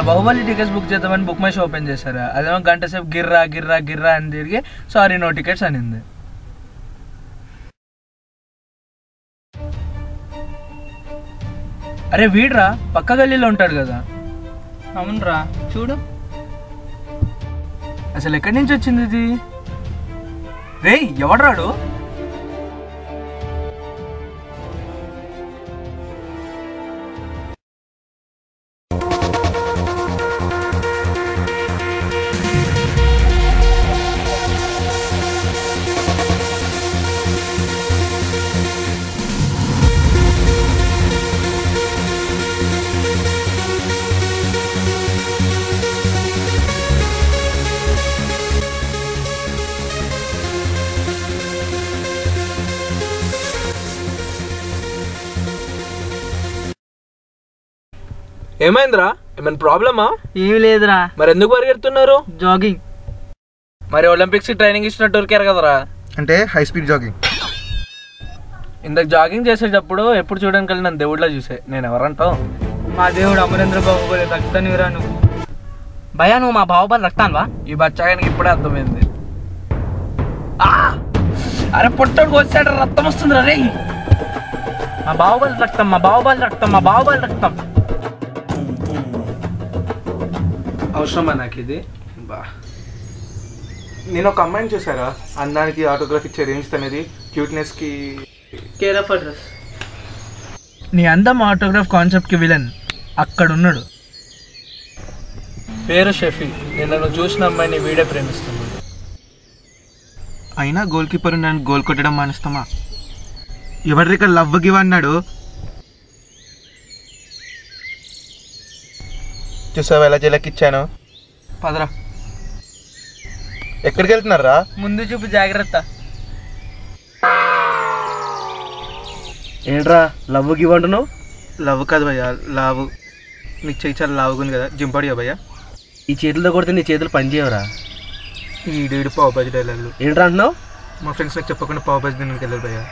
Baahubali tickets book చేద్దామని book my show open చేశారా, అదేమో గంట సేపు గిర్రా గిర్రా గిర్రా అని తిరిగి సారీ నో టికెట్స్ అనింది. అరే వీడ్రా, పక్క గల్లీలో ఉంటాడు కదా. అవునరా, చూడు అసలు ఎక్కడి నుంచి వచ్చింది ఇది? రే ఎవడ్రాడు? ఏమైందిరా? ఏమైనా ప్రాబ్లమా? ఏమి లేదురా. మరి ఎందుకు పరిగెడుతున్నారు? జాగింగ్. మరి ఒలింపిక్స్ ట్రైనింగ్ ఇచ్చినట్టు దొరికారు కదరా. అంటే హై స్పీడ్ జాగింగ్. ఇందాక జాగింగ్ చేసేటప్పుడు ఎప్పుడు చూడడానికి వెళ్ళి నన్ను దేవుడిలా చూసే. నేను ఎవరంటావు? మా దేవుడు అమరేంద్ర బాహుబలి రక్తానివిరా నువ్వు. భయా నువ్వు మా బాహుబలి రక్తాన్వా? ఈ బచ్చాగానికి ఇప్పుడే అర్థమైంది. అరే పొట్టోడు వచ్చాడు, రక్తం వస్తుంది రే. మా బాహుబలి రక్తం, మా బాహుబలి రక్తం, మా బాహుబలి రక్తం. అవసరమా నాకు ఇది? నేను ఒక అమ్మాయిని చూసారా, అందానికి ఆటోగ్రాఫ్ ఇచ్చే రేంజ్ అనేది, క్యూట్నెస్కి కేర్ ఆఫ్ అడ్రస్. నీ అందం ఆటోగ్రాఫ్ కాన్సెప్ట్కి విలన్ అక్కడున్నాడు. పేరు షఫీ. నేను నువ్వు చూసిన అమ్మాయిని వీడే ప్రేమిస్తున్నాడు. అయినా గోల్ కీపర్ నన్ను గోల్ కొట్టడం మానేస్తామా? ఎవరి ఇక్కడ లవ్ గివ్ అన్నాడు చూసావా ఎలా జలకిచ్చాను? పదరా. ఎక్కడికి వెళ్తున్నారా? ముందు చూపు జాగ్రత్త. ఏంట్రా లవ్ గివ్ అంటున్నావు? లవ్ కాదు భయ్యా, లావు. నీకు చెయ్యి చాలా లావుగుంది కదా, జింపాడియా భయ్యా. ఈ చేతులతో కొడితే నీ చేతులు పనిచేయవరా? ఈడు పావు బాజీ డైలాగులు ఏంట్రా అంటున్నావు? మా ఫ్రెండ్స్ నాకు చెప్పకుండా పావు బాజీ తినడానికి వెళ్ళారు భయ్యా.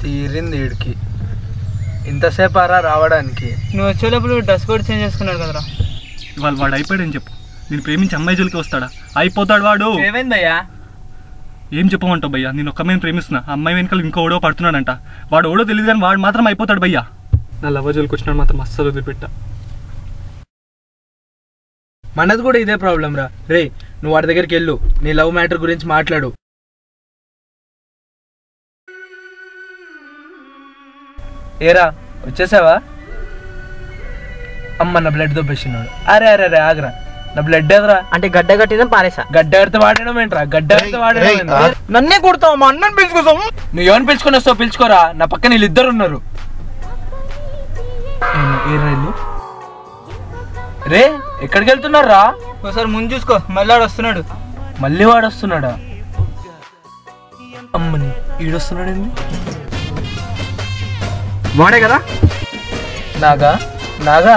తీరింది వీడికి. ఇంతసేపు అరా రావడానికి. నువ్వు వచ్చేటప్పుడు డ్రెస్ కోడ్ చేంజ్ చేసుకున్నాడు కదరా. ఇవాళ వాడు అయిపోయాడని చెప్పు. నేను ప్రేమించి అమ్మాయి జోలికి వస్తాడా? అయిపోతాడు వాడు. ఏమైంది భయ్యా? ఏం చెప్పమంటావు భయ్యా? నేను ఒక్క అమ్మాయిని ప్రేమిస్తున్నా, అమ్మాయి వెనకాల ఇంకో ఓడో పడుతున్నాడంట. వాడు ఓడో తెలియదు కానీ వాడు మాత్రం అయిపోతాడు భయ్యా. నా లవ్ జోలికి వచ్చినాడు మాత్రం అస్సలు వదిలిపెట్టా. మనది కూడా ఇదే ప్రాబ్లం రా. రే నువ్వు వాడి దగ్గరికి వెళ్ళు, నీ లవ్ మ్యాటర్ గురించి మాట్లాడు. ఏరా వచ్చేసావా? అమ్మ నా బ్లడ్ దొబ్బేసినాడు. అరే అరే అరే ఆగరా, నా బ్లడ్ ఎదరా. అంటే గడ్డ కట్టిన పారేసా. గడ్డ ఎడితే వాడడం ఏంట్రా? గడ్డ ఎడితే వాడడం. నన్నే కొడతావు, మా అన్నని పిలుచుకోసాము. నువ్వు ఎవరిని పిలుచుకొని వస్తావు పిలుచుకోరా. నా పక్కన వీళ్ళిద్దరు ఉన్నారు. రే ఎక్కడికి వెళ్తున్నారా? ఒకసారి ముందు చూసుకో, మళ్ళీ వాడు వస్తున్నాడు. మళ్ళీ వాడు వస్తున్నాడా? అమ్మని ఈడొస్తున్నాడు ఏంది? వాడే కదా నాగా నాగా.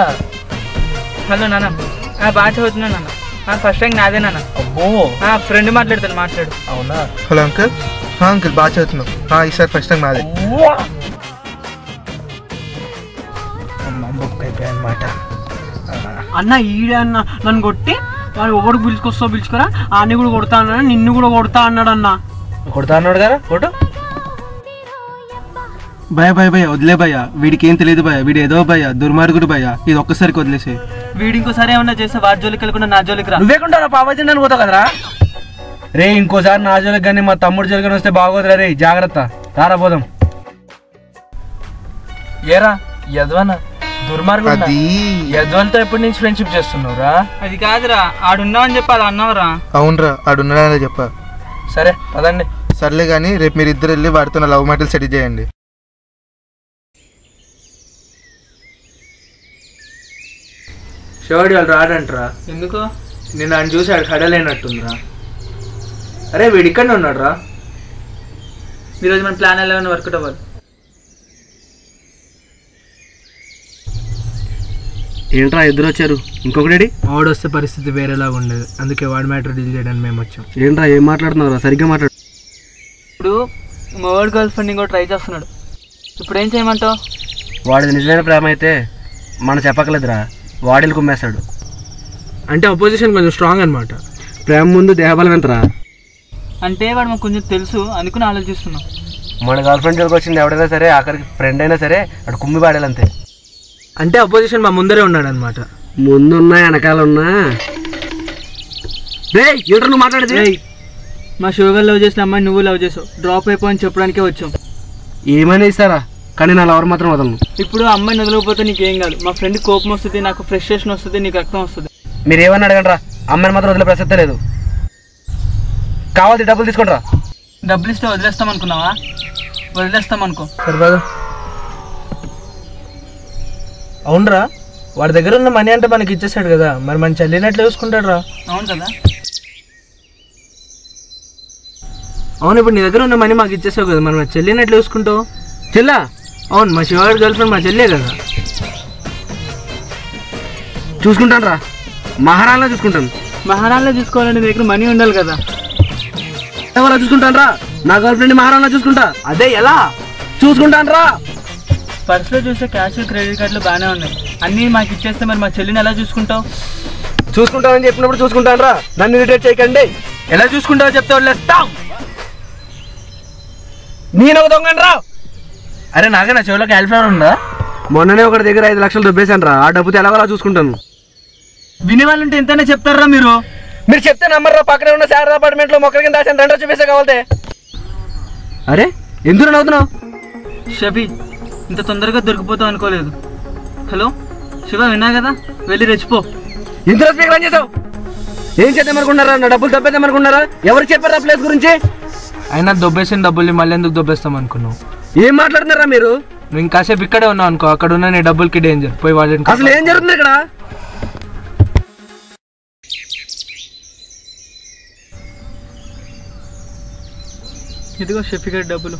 హలో నాన్న, బాగా చదువుతున్నా నాన్న. ఫస్ట్ ర్యాంక్ నాదే నాన్న. అబ్బో ఫ్రెండ్ మాట్లాడతాను, మాట్లాడు. అవునా? Hello uncle. అంకుల్ బాగా చదువుతున్నావు. ఈసారి ఫస్ట్ టైం నాదే. బుక్ అయిపోయా అనమాట. అన్న ఈడే అన్న నన్ను కొట్టి వాడు ఎవరికి పిలుచుకొస్తావు పిలుచుకురా, అన్ని కూడా కొడతా అన్నాడు, నిన్ను కూడా కొడతా అన్నాడు అన్న. కొడతా అన్నాడు కదా ఫోటో. భయ భయ భయ వదిలే భయ, వీడికి ఏం తెలియదు భయ, వీడు ఏదో భయ దుర్మార్గుడు భయ, ఇది ఒక్కసారికి వదిలేసే. వీడు ఇంకోసారి ఏమన్నా చేస్తే వాడి జోలికి వెళ్ళకుండా నా జోలికి రా. నువ్వేకుండా పాపచ్చి నన్ను పోతావు కదరా. రే ఇంకోసారి నా జోలికి కానీ మా తమ్ముడు జోలికి వస్తే బాగోదురా. రే జాగ్రత్త, రారా పోదాం. ఏరా యద్వనా దుర్మార్గుడు, యద్వంతో ఎప్పటి నుంచి ఫ్రెండ్షిప్ చేస్తున్నావురా? అది కాదురా, ఆడున్నావు అని చెప్పి అలా అన్నావురా. అవునరా, ఆడున్నాడని చెప్పా. సరే పదండి. సర్లే కానీ రేపు మీరు ఇద్దరు వెళ్ళి వాడితో నా లవ్ మ్యాటర్ సెటిల్ చేయండి. శివాడి వాళ్ళు రాడంటరా. ఎందుకు? నేను ఆయన చూసి ఆడు హడలేనట్టుందిరా. అరే వీడు ఇక్కడనే ఉన్నాడు రా. ఈరోజు మన ప్లాన్ ఎలా వర్కౌట్ అవ్వాలి. ఏంట్రా ఇద్దరు వచ్చారు, ఇంకొకటి వాడు వస్తే పరిస్థితి వేరేలాగా ఉండేది. అందుకే వాడి మ్యాటర్ డీల్ చేయడానికి మేము వచ్చాం. ఏంట్రా ఏం మాట్లాడుతున్నారా? సరిగ్గా మాట్లాడు. ఇప్పుడు మా వాడు గర్ల్ ఫ్రెండ్ ఇంకో ట్రై చేస్తున్నాడు. ఇప్పుడు ఏం చేయమంటావు? వాడిది నిజమైన ప్రేమ అయితే మనం చెప్పకలేదురా, వాడిలు కుమ్మేస్తాడు. అంటే అపోజిషన్ కొంచెం స్ట్రాంగ్ అనమాట. ప్రేమ ముందు దేహబలం ఎంతరా? అంటే వాడు మాకు కొంచెం తెలుసు, అందుకని ఆలోచిస్తున్నాం. మన గర్ల్ ఫ్రెండ్ జోలికి వచ్చింది ఎవడైనా సరే, ఆఖరికి ఫ్రెండ్ అయినా సరే అటు కుమ్మి పాడాలంతే. అంటే అపోజిషన్ మా ముందరే ఉన్నాడు అనమాట. ముందున్నా వెనకాల ఉన్నా ఏంటో నువ్వు మాట్లాడేది. మా షుగర్ లవ్ చేసిన అమ్మాయి నువ్వు లవ్ చేసావు, డ్రాప్ అయిపో అని చెప్పడానికే వచ్చాం. ఏమైనా ఇస్తారా, కానీ నా లవర్ మాత్రం వదలను. ఇప్పుడు ఆ అమ్మాయి వదలకపోతే నీకేం కాదు, మా ఫ్రెండ్ కోపం వస్తుంది, నాకు ఫ్రస్ట్రేషన్ వస్తుంది, నీకు రక్తం వస్తుంది. మీరు ఏమన్నా అడగండి రా, అమ్మాయిని మాత్రం వదిలే ప్రసక్తే లేదు. కావాలి డబ్బులు తీసుకోండి రా. డబ్బులు ఇస్తే వదిలేస్తాం అనుకున్నావా? వదిలేస్తాం అనుకో. సరిపోదు. అవునరా, వాడి దగ్గర ఉన్న మనీ అంటే మనకి ఇచ్చేసాడు కదా, మరి మన చెల్లినట్లు చూసుకుంటాడు రా. అవును కదా. అవును, ఇప్పుడు నీ దగ్గర ఉన్న మనీ మాకు ఇచ్చేసావు కదా, మరి మా చెల్లిని ఎట్లా చూసుకుంటావు? చెల్లా? అవును, మా శివగారి గర్ల్ ఫ్రెండ్ మా చెల్లే కదా. చూసుకుంటాను రా, మహారాణిలో చూసుకుంటాను. మహారాణిలో చూసుకోవాలంటే నీ దగ్గర మనీ ఉండాలి కదా. ఎవరా చూసుకుంటాను రా, నా గర్ల్ ఫ్రెండ్ మహారాణిలో చూసుకుంటా. అదే ఎలా చూసుకుంటాను రా? పర్సులో చూస్తే క్యాష్ క్రెడిట్ కార్డులు బాగానే ఉన్నాయి, అన్నీ మాకు ఇచ్చేస్తే మరి మా చెల్లిని ఎలా చూసుకుంటావు? చూసుకుంటానని చెప్పినప్పుడు చూసుకుంటాను రా, నన్ను ఇరిటేట్ చేయకండి. ఎలా చూసుకుంటావో చెప్తే వదిలేస్తాం. నేను ఒక దొంగను రా. అరే నాకే నా చెవిలో క్యాలిఫ్లవర్ ఉందా? మొన్ననే ఒకటి దగ్గర 5 లక్షలు దొబ్బేశాను రా, ఆ డబ్బుతో ఎలాగోలా చూసుకుంటాను. వినేవాళ్ళు ఉంటే ఎంతైనా చెప్తారా మీరు? మీరు చెప్తే నమ్మర్రా. పక్కనే ఉన్న శారదా అపార్ట్మెంట్లో మొక్కల కింద దాచాను, రెండో చూపిస్తే కావాలంటే. అరే ఎందుకు నవ్వుతున్నావు? షఫీ, ఇంత తొందరగా దొరికిపోతావు అనుకోలేదు. హలో శివ, విన్నా కదా, వెళ్ళి రెచ్చిపో. ఇంతలో స్పీకర్ ఆన్ చేసావు. ఏం చేద్దామనుకున్నారా? నా డబ్బులు దొబ్బేద్దామనుకున్నారా? ఎవరికి చెప్పారా ప్లేస్ గురించి? అయినా దొబ్బేసిన డబ్బుల్ని మళ్ళీ ఎందుకు దొబ్బేస్తాం అనుకున్నావు? ఏం మాట్లాడుతున్నారా మీరు? నువ్వు ఇంకాసేపు ఇక్కడే ఉన్నావు అనుకో, అక్కడ ఉన్న నీ డబ్బులకి డేంజర్. పోయి వాళ్ళని. అసలు ఏం జరుగుతుంది ఇక్కడ? ఇదిగో షఫీ గారి డబ్బులు.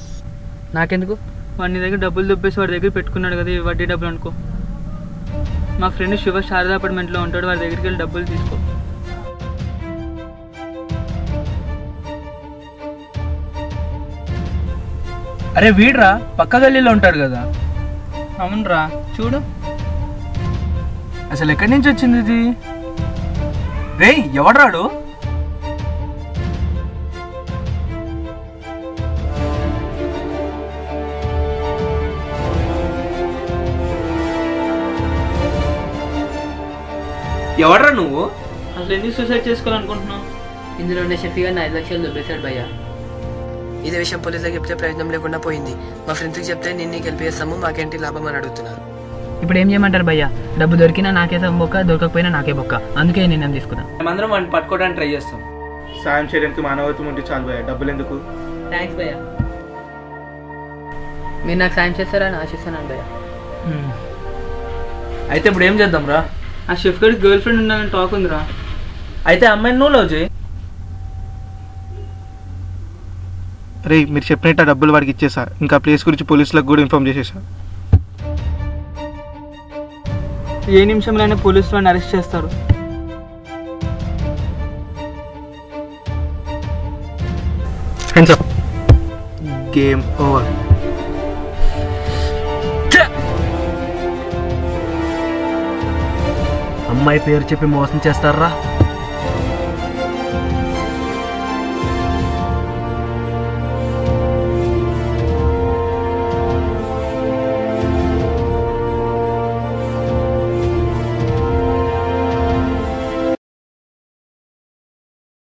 నాకెందుకు? వాడి నీ దగ్గర డబ్బులు దొబ్బేసి వాడి దగ్గర పెట్టుకున్నాడు కదా, వడ్డీ డబ్బులు అనుకో. మా ఫ్రెండ్ శివ శారదా అపార్ట్మెంట్లో ఉంటాడు, వాడి దగ్గరికి వెళ్ళి డబ్బులు తీసుకో. అరే వీడ్రా, పక్క గల్లీలో ఉంటాడు కదా. అవునరా, చూడు. అసలు ఎక్కడి నుంచి వచ్చింది ఇది? రే ఎవడ్రాడు? ఎవడ్రా నువ్వు? అసలు ఎందుకు సూసైడ్ చేసుకోవాలనుకుంటున్నావు? ఇందులో ఉండే షఫీ గారిని 5 లక్షలు దొబ్బేశాడు భయ్య. ఇదే విషయం పోలీసులకు చెప్తే ప్రయోజనం లేకుండా పోయింది. మా ఫ్రెండ్స్కి చెప్తే నిన్ను గెలిపేస్తాము, మాకేంటి లాభం అని అడుగుతున్నారు. ఇప్పుడు ఏం చేయమంటారు భయ్య? డబ్బు దొరికినా నాకే బొక్క, దొరకకపోయినా నాకే బొక్క. అందుకే నేను తీసుకున్నాను. మేమందరం వాడిని పట్టుకోవడానికి ట్రై చేస్తాం. సాయం చేయడానికి మానవత్వం ఉంటే చాలు భయ్య, డబ్బులు ఎందుకు? థ్యాంక్స్ భయ్య. మీరు నాకు సాయం చేస్తారని ఆశిస్తున్నాను భయ్య. అయితే ఇప్పుడు ఏం చేద్దాం రా? ఆ షెఫ్ గడికి గర్ల్ ఫ్రెండ్ ఉండాలని టాక్ ఉందిరా. అయితే అమ్మాయిని నువ్వు లవ్ చేయి. రే మీరు చెప్పినట్టు ఆ డబ్బులు వాడికి ఇచ్చేసా, ఇంకా ప్లేస్ గురించి పోలీసులకు కూడా ఇన్ఫార్మ్ చేసేసా. ఏ నిమిషంలోనే పోలీసులు వాడిని అరెస్ట్ చేస్తారు. Game over. అమ్మాయి పేరు చెప్పి మోసం చేస్తారా?